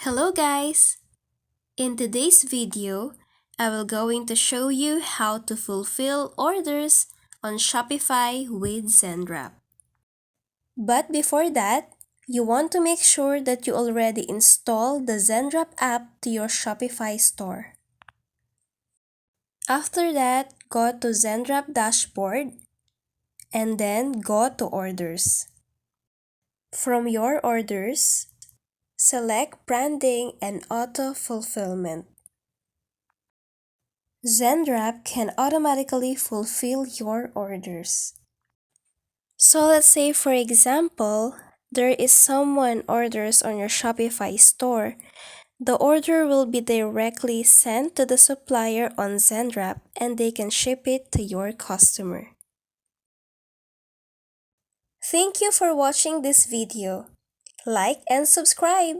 Hello guys! In today's video, I will going to show you how to fulfill orders on Shopify with Zendrop. But before that, you want to make sure that you already installed the Zendrop app to your Shopify store. After that, go to Zendrop dashboard and then go to orders. From your orders, select branding and auto fulfillment. Zendrop can automatically fulfill your orders. So let's say for example, there is someone orders on your Shopify store. The order will be directly sent to the supplier on Zendrop and they can ship it to your customer. Thank you for watching this video. Like and subscribe.